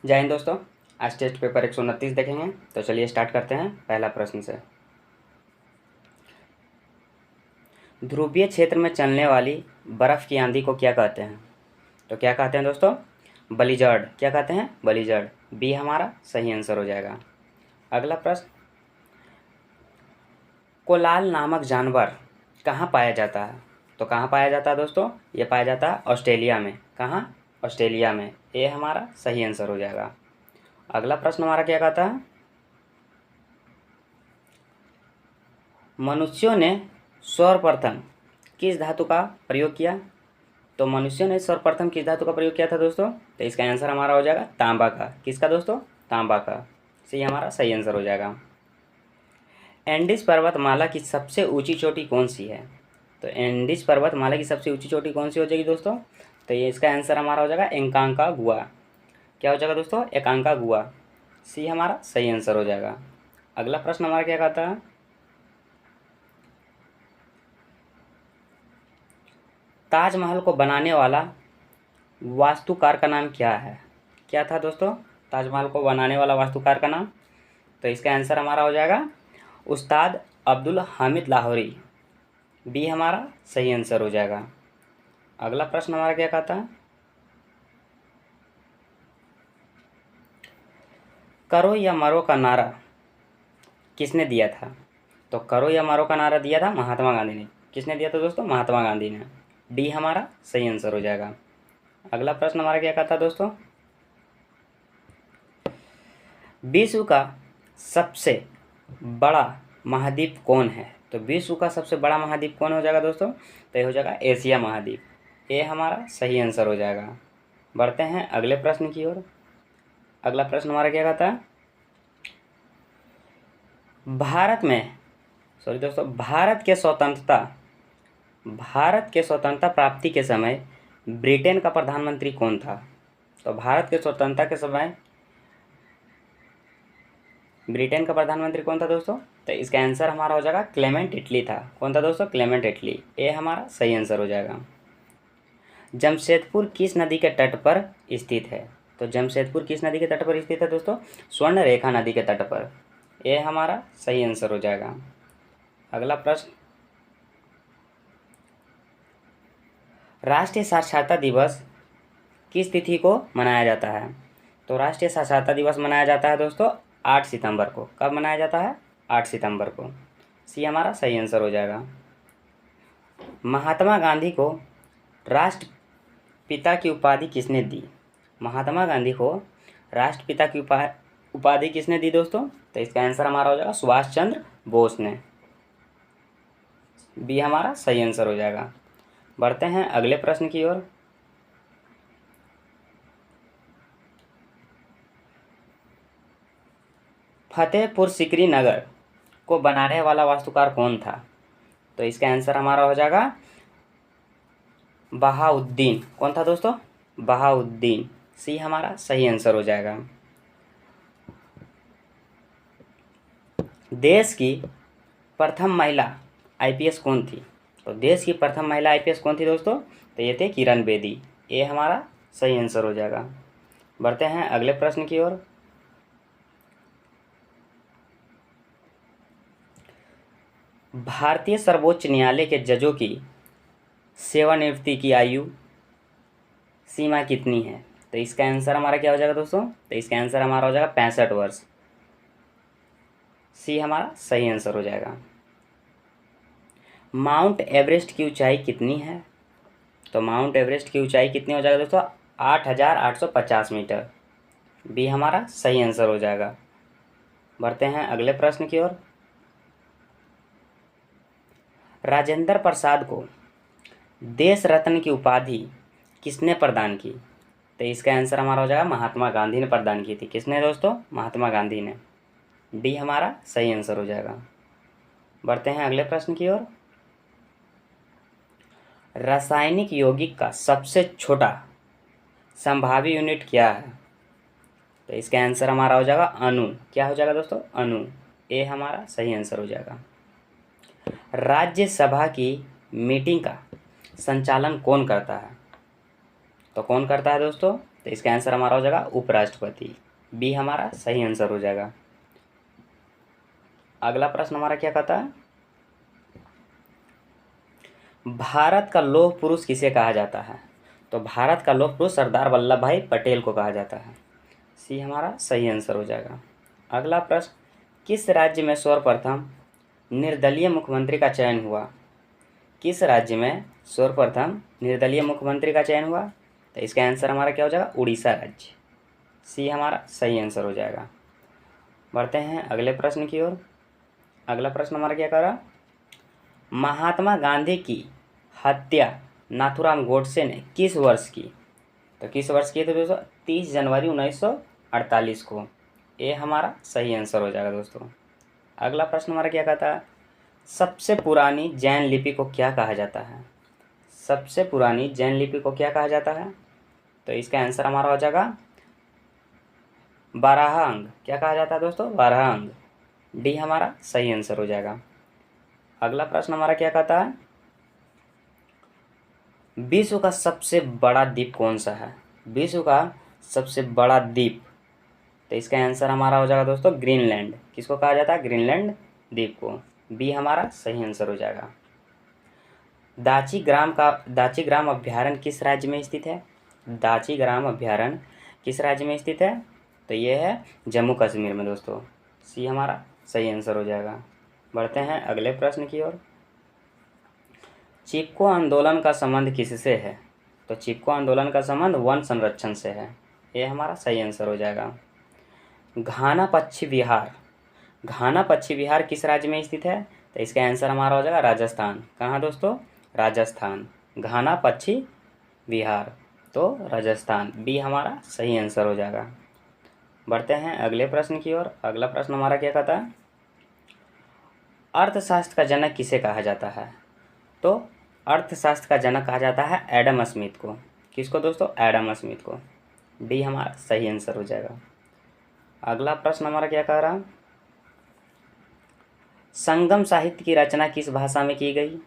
जय हिंद दोस्तों। आज टेस्ट पेपर 129 देखेंगे। तो चलिए स्टार्ट करते हैं पहला प्रश्न से। ध्रुवीय क्षेत्र में चलने वाली बर्फ़ की आंधी को क्या कहते हैं? तो क्या कहते हैं दोस्तों? बलिजर्ड। क्या कहते हैं? बलिजर्ड। बी हमारा सही आंसर हो जाएगा। अगला प्रश्न, कोलाल नामक जानवर कहाँ पाया जाता है? तो कहाँ पाया जाता है दोस्तों? ये पाया जाता है ऑस्ट्रेलिया में। कहाँ? ऑस्ट्रेलिया में। ये हमारा सही आंसर हो जाएगा। अगला प्रश्न हमारा क्या कहता है, मनुष्यों ने सर्वप्रथम किस धातु का प्रयोग किया? तो मनुष्यों ने सर्वप्रथम किस धातु का प्रयोग किया था दोस्तों? तो इसका आंसर हमारा हो जाएगा तांबा का। किसका दोस्तों? तांबा का। सही हमारा सही आंसर हो जाएगा। एंडीज पर्वतमाला की सबसे ऊंची चोटी कौन सी है? तो एंडीज पर्वतमाला की सबसे ऊंची चोटी कौन सी हो जाएगी दोस्तों? तो ये इसका आंसर हमारा हो जाएगा एकांकागुआ। क्या हो जाएगा दोस्तों? एकांकागुआ। सी हमारा सही आंसर हो जाएगा। अगला प्रश्न हमारा क्या कहता है, ताजमहल को बनाने वाला वास्तुकार का नाम क्या है? क्या था दोस्तों ताजमहल को बनाने वाला वास्तुकार का नाम? तो इसका आंसर हमारा हो जाएगा उस्ताद अब्दुल हामिद लाहौरी। बी हमारा सही आंसर हो जाएगा। अगला प्रश्न हमारा क्या कहता है, करो या मरो का नारा किसने दिया था? तो करो या मरो का नारा दिया था महात्मा गांधी ने। किसने दिया था दोस्तों? महात्मा गांधी ने। डी हमारा सही आंसर हो जाएगा। अगला प्रश्न हमारा क्या कहता है दोस्तों, विश्व का सबसे बड़ा महाद्वीप कौन है? तो विश्व का सबसे बड़ा महाद्वीप कौन हो जाएगा दोस्तों? तो ये हो जाएगा एशिया महाद्वीप। ये हमारा सही आंसर हो जाएगा। बढ़ते हैं अगले प्रश्न की ओर। अगला प्रश्न हमारा क्या कहता है, भारत के स्वतंत्रता प्राप्ति के समय ब्रिटेन का प्रधानमंत्री कौन था? तो भारत के स्वतंत्रता के समय ब्रिटेन का प्रधानमंत्री कौन था दोस्तों? तो इसका आंसर हमारा हो जाएगा क्लेमेंट इटली था। कौन था दोस्तों? Clement Italy. ये हमारा सही आंसर हो जाएगा। जमशेदपुर किस नदी के तट पर स्थित है? तो जमशेदपुर किस नदी के तट पर स्थित है दोस्तों? स्वर्ण रेखा नदी के तट पर। यह हमारा सही आंसर हो जाएगा। अगला प्रश्न, राष्ट्रीय साक्षरता दिवस किस तिथि को मनाया जाता है? तो राष्ट्रीय साक्षरता दिवस मनाया जाता है दोस्तों 8 सितंबर को। कब मनाया जाता है? 8 सितंबर को। सी हमारा सही आंसर हो जाएगा। महात्मा गांधी को राष्ट्रपिता की उपाधि किसने दी? महात्मा गांधी को राष्ट्रपिता की उपाधि किसने दी दोस्तों? तो इसका आंसर हमारा हो जाएगा सुभाष चंद्र बोस ने। बी हमारा सही आंसर हो जाएगा। बढ़ते हैं अगले प्रश्न की ओर। फतेहपुर सिकरी नगर को बनाने वाला वास्तुकार कौन था? तो इसका आंसर हमारा हो जाएगा बहाउद्दीन। कौन था दोस्तों? बहाउद्दीन। सी हमारा सही आंसर हो जाएगा। देश की प्रथम महिला आईपीएस कौन थी? तो देश की प्रथम महिला आईपीएस कौन थी दोस्तों? तो ये थे किरण बेदी। ये हमारा सही आंसर हो जाएगा। बढ़ते हैं अगले प्रश्न की ओर। भारतीय सर्वोच्च न्यायालय के जजों की सेवानिवृत्ति की आयु सीमा कितनी है? तो इसका आंसर हमारा क्या हो जाएगा दोस्तों? तो इसका आंसर हमारा हो जाएगा 65 वर्ष। सी हमारा सही आंसर हो जाएगा। माउंट एवरेस्ट की ऊंचाई कितनी है? तो माउंट एवरेस्ट की ऊंचाई कितनी हो जाएगा दोस्तों? 8,850 मीटर। बी हमारा सही आंसर हो जाएगा। बढ़ते हैं अगले प्रश्न की ओर। राजेंद्र प्रसाद को देश रत्न की उपाधि किसने प्रदान की? तो इसका आंसर हमारा हो जाएगा महात्मा गांधी ने प्रदान की थी। किसने दोस्तों? महात्मा गांधी ने। डी हमारा सही आंसर हो जाएगा। बढ़ते हैं अगले प्रश्न की ओर। रासायनिक यौगिक का सबसे छोटा संभावी यूनिट क्या है? तो इसका आंसर हमारा हो जाएगा अणु। क्या हो जाएगा दोस्तों? अणु। ये हमारा सही आंसर हो जाएगा। राज्यसभा की मीटिंग का संचालन कौन करता है? तो कौन करता है दोस्तों? तो इसका आंसर हमारा हो जाएगा उपराष्ट्रपति। बी हमारा सही आंसर हो जाएगा। अगला प्रश्न हमारा क्या कहता है, भारत का लौह पुरुष किसे कहा जाता है? तो भारत का लौह पुरुष सरदार वल्लभ भाई पटेल को कहा जाता है। सी हमारा सही आंसर हो जाएगा। अगला प्रश्न, किस राज्य में सर्वप्रथम निर्दलीय मुख्यमंत्री का चयन हुआ? किस राज्य में सर्वप्रथम निर्दलीय मुख्यमंत्री का चयन हुआ? तो इसका आंसर हमारा क्या हो जाएगा, उड़ीसा राज्य। सी हमारा सही आंसर हो जाएगा। बढ़ते हैं अगले प्रश्न की ओर। अगला प्रश्न हमारा क्या कर रहा, महात्मा गांधी की हत्या नाथूराम गोडसे ने किस वर्ष की? तो किस वर्ष की थे दोस्तों? 30 जनवरी 1948 को। ये हमारा सही आंसर हो जाएगा दोस्तों। अगला प्रश्न हमारा क्या कहता है, सबसे पुरानी जैन लिपि को क्या कहा जाता है? सबसे पुरानी जैन लिपि को क्या कहा जाता है? तो इसका आंसर हमारा हो जाएगा बारहांग। क्या कहा जाता है दोस्तों? बारहांग। डी हमारा सही आंसर हो जाएगा। अगला प्रश्न हमारा क्या कहता है, विश्व का सबसे बड़ा द्वीप कौन सा है? विश्व का सबसे बड़ा द्वीप, तो इसका आंसर हमारा हो जाएगा दोस्तों ग्रीनलैंड। किसको कहा जाता है? ग्रीनलैंड द्वीप को। बी हमारा सही आंसर हो जाएगा। दाची ग्राम अभ्यारण्य किस राज्य में स्थित है? दाची ग्राम अभ्यारण्य किस राज्य में स्थित है? तो ये है जम्मू कश्मीर में दोस्तों। सी हमारा सही आंसर हो जाएगा। बढ़ते हैं अगले प्रश्न की ओर। चिपको आंदोलन का संबंध किससे है? तो चिपको आंदोलन का संबंध वन संरक्षण से है। ये हमारा सही आंसर हो जाएगा। घाना पश्चिम विहार, घाना पश्चिम विहार किस राज्य में स्थित है? तो इसका आंसर हमारा हो जाएगा राजस्थान। कहाँ दोस्तों? राजस्थान। घाना पश्चिम विहार तो राजस्थान। बी हमारा सही आंसर हो जाएगा। बढ़ते हैं अगले प्रश्न की ओर। अगला प्रश्न हमारा क्या कहता है, अर्थशास्त्र का जनक किसे कहा जाता है? तो अर्थशास्त्र का जनक कहा जाता है एडम स्मिथ को। किसको दोस्तों? एडम स्मिथ को। डी हमारा सही आंसर हो जाएगा। अगला प्रश्न हमारा क्या कह रहा है, संगम साहित्य की रचना किस भाषा में की गई?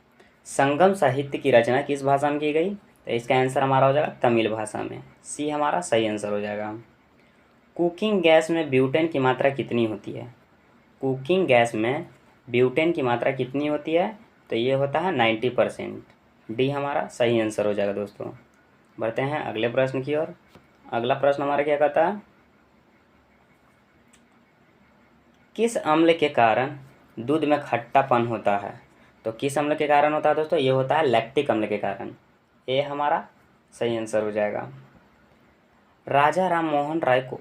संगम साहित्य की रचना किस भाषा में की गई? तो इसका आंसर हमारा हो जाएगा तमिल भाषा में। सी हमारा सही आंसर हो जाएगा। कुकिंग गैस में ब्यूटेन की मात्रा कितनी होती है? कुकिंग गैस में ब्यूटेन की मात्रा कितनी होती है? तो ये होता है 90%। डी हमारा सही आंसर हो जाएगा दोस्तों। बढ़ते हैं अगले प्रश्न की ओर। अगला प्रश्न हमारा क्या कहता है, किस अम्ल के कारण दूध में खट्टापन होता है? तो किस अम्ल के कारण होता है दोस्तों? ये होता है लैक्टिक अम्ल के कारण। ये हमारा सही आंसर हो जाएगा। राजा राम मोहन राय को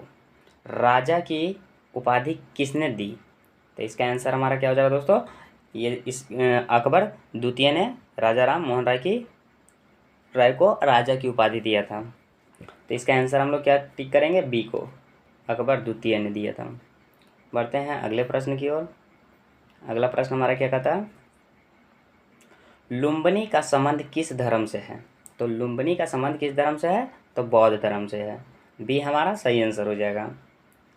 राजा की उपाधि किसने दी? तो इसका आंसर हमारा क्या हो जाएगा दोस्तों? ये अकबर द्वितीय ने राजा राम मोहन राय को राजा की उपाधि दिया था। तो इसका आंसर हम लोग क्या टिक करेंगे? बी को, अकबर द्वितीय ने दिया था। बढ़ते हैं अगले प्रश्न की ओर। अगला प्रश्न हमारा क्या कहता है, लुम्बिनी का संबंध किस धर्म से है? तो लुम्बिनी का संबंध किस धर्म से है? तो बौद्ध धर्म से है। बी हमारा सही आंसर हो जाएगा।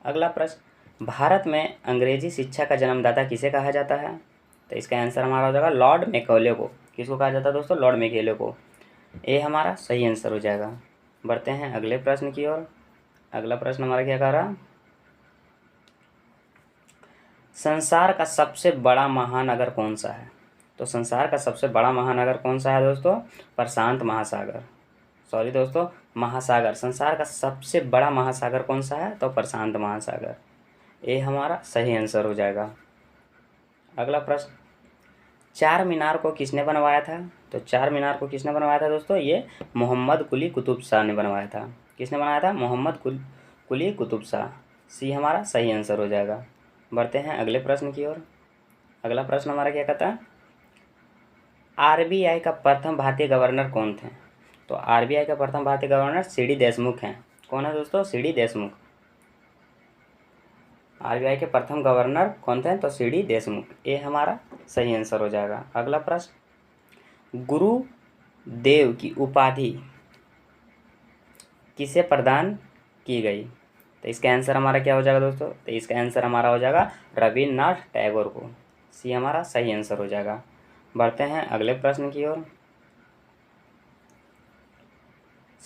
अगला प्रश्न, भारत में अंग्रेजी शिक्षा का जन्मदाता किसे कहा जाता है? तो इसका आंसर हमारा हो जाएगा लॉर्ड मैकॉले को। किसको कहा जाता है दोस्तों? लॉर्ड मैकॉले को। ये हमारा सही आंसर हो जाएगा। बढ़ते हैं अगले प्रश्न की ओर। अगला प्रश्न हमारा क्या कह रहा, संसार का सबसे बड़ा महानगर कौन सा है? तो संसार का सबसे बड़ा महानगर कौन सा है दोस्तों? प्रशांत महासागर। सॉरी दोस्तों, महासागर। संसार का सबसे बड़ा महासागर कौन सा है? तो प्रशांत महासागर। ये हमारा सही आंसर हो जाएगा। अगला प्रश्न, चार मीनार को किसने बनवाया था? तो चार मीनार को किसने बनवाया था दोस्तों? ये मोहम्मद कुली कुतुब शाह ने बनवाया था। किसने बनाया था? मोहम्मद कुली कुतुब शाह। सी हमारा सही आंसर हो जाएगा। बढ़ते हैं अगले प्रश्न की ओर। अगला प्रश्न हमारा क्या कहता है, आरबीआई का प्रथम भारतीय गवर्नर कौन थे? तो आरबीआई का प्रथम भारतीय गवर्नर सी डी देशमुख हैं। कौन है दोस्तों? C D Deshmukh. आरबीआई के प्रथम गवर्नर कौन थे? तो सी डी देशमुख। ये हमारा सही आंसर हो जाएगा। अगला प्रश्न, गुरुदेव की उपाधि किसे प्रदान की गई? तो इसका आंसर हमारा क्या हो जाएगा दोस्तों? तो इसका आंसर हमारा हो जाएगा रविन्द्रनाथ टैगोर को। सी हमारा सही आंसर हो जाएगा। बढ़ते हैं अगले प्रश्न की ओर।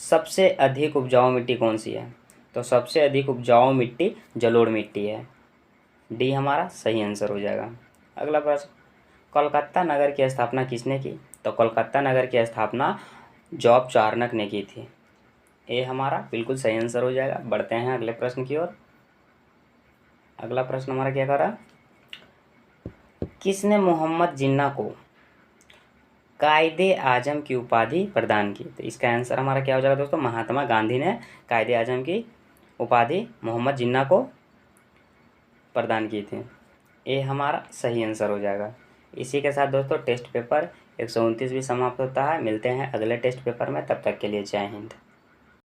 सबसे अधिक उपजाऊ मिट्टी कौन सी है? तो सबसे अधिक उपजाऊ मिट्टी जलोढ़ मिट्टी है। डी हमारा सही आंसर हो जाएगा। अगला प्रश्न, कोलकाता नगर की स्थापना किसने की? तो कोलकाता नगर की स्थापना जॉब चार्नक ने की थी। ये हमारा बिल्कुल सही आंसर हो जाएगा। बढ़ते हैं अगले प्रश्न की ओर। अगला प्रश्न हमारा क्या कह रहा, किसने मोहम्मद जिन्ना को कायदे आजम की उपाधि प्रदान की? तो इसका आंसर हमारा क्या हो जाएगा दोस्तों? महात्मा गांधी ने कायदे आजम की उपाधि मोहम्मद जिन्ना को प्रदान की थी। ये हमारा सही आंसर हो जाएगा। इसी के साथ दोस्तों टेस्ट पेपर 129 भी समाप्त होता है। मिलते हैं अगले टेस्ट पेपर में, तब तक के लिए जय हिंद।